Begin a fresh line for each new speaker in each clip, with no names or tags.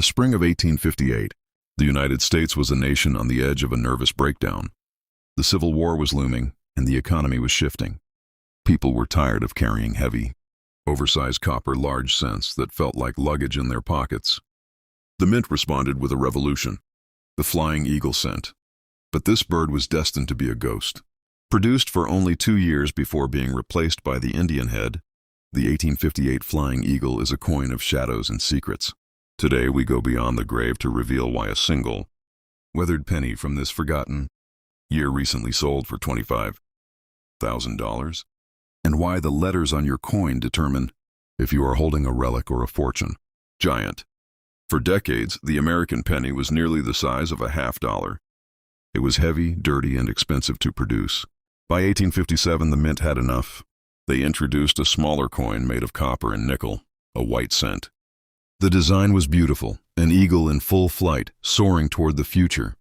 the spring of 1858, the United States was a nation on the edge of a nervous breakdown. The Civil War was looming, and the economy was shifting. People were tired of carrying heavy, oversized copper large cents that felt like luggage in their pockets. The mint responded with a revolution, the flying eagle cent. But this bird was destined to be a ghost. Produced for only 2 years before being replaced by the Indian head, the 1858 Flying Eagle is a coin of shadows and secrets. Today we go beyond the grave to reveal why a single, weathered penny from this forgotten year recently sold for $25,000, and why the letters on your coin determine if you are holding a relic or a fortune. Giant. For decades, the American penny was nearly the size of a $50. It was heavy, dirty, and expensive to produce. By 1857, the mint had enough. They introduced a smaller coin made of copper and nickel, a white cent. The design was beautiful, an eagle in full flight, soaring toward the future.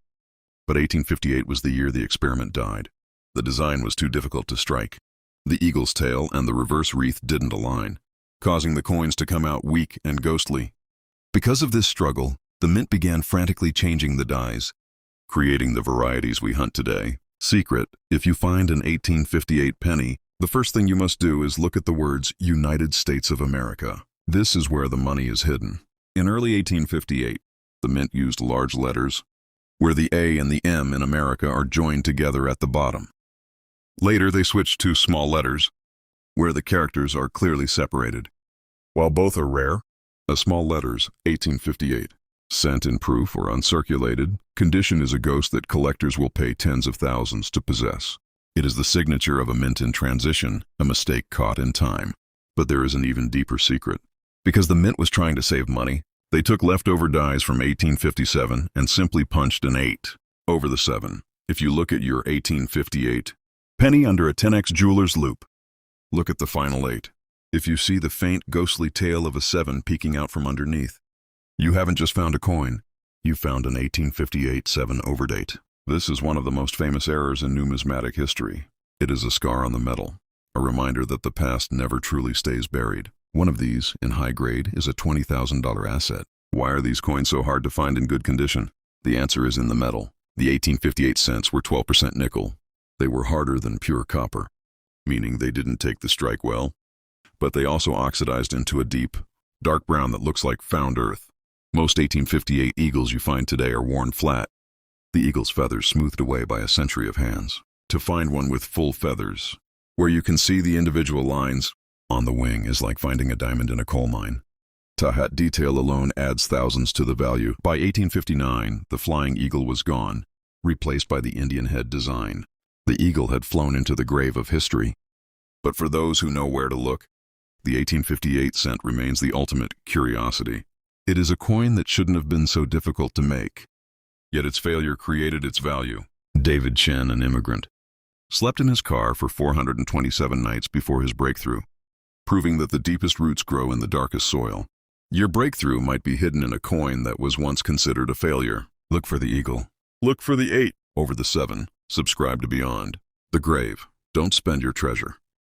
But 1858 was the year the experiment died. The design was too difficult to strike. The eagle's tail and the reverse wreath didn't align, causing the coins to come out weak and ghostly. Because of this struggle, the mint began frantically changing the dies, creating the varieties we hunt today. Secret: if you find an 1858 penny, the first thing you must do is look at the words United States of America. This is where the money is hidden. In early 1858, the mint used large letters, where the A and the M in America are joined together at the bottom. Later, they switched to small letters, where the characters are clearly separated. While both are rare, a small letters, 1858, cent in proof or uncirculated, condition is a ghost that collectors will pay tens of thousands to possess. It is the signature of a mint in transition, a mistake caught in time. But there is an even deeper secret. Because the mint was trying to save money, they took leftover dies from 1857 and simply punched an 8 over the 7. If you look at your 1858 penny under a 10x jeweler's loupe, look at the final 8. If you see the faint, ghostly tail of a 7 peeking out from underneath, you haven't just found a coin, you found an 1858 7 overdate. This is one of the most famous errors in numismatic history. It is a scar on the metal, a reminder that the past never truly stays buried. One of these, in high grade, is a $20,000 asset. Why are these coins so hard to find in good condition? The answer is in the metal. The 1858 cents were 12% nickel. They were harder than pure copper, meaning they didn't take the strike well, but they also oxidized into a deep, dark brown that looks like found earth. Most 1858 eagles you find today are worn flat, the eagle's feathers smoothed away by a century of hands. To find one with full feathers, where you can see the individual lines on the wing, is like finding a diamond in a coal mine. Tahat detail alone adds thousands to the value. By 1859, the flying eagle was gone, replaced by the Indian head design. The eagle had flown into the grave of history. But for those who know where to look, the 1858 cent remains the ultimate curiosity. It is a coin that shouldn't have been so difficult to make, yet its failure created its value. David Chen, an immigrant, slept in his car for 427 nights before his breakthrough, proving that the deepest roots grow in the darkest soil. Your breakthrough might be hidden in a coin that was once considered a failure. Look for the eagle. Look for the 8 over the 7. Subscribe to Beyond the Grave. Don't spend your treasure.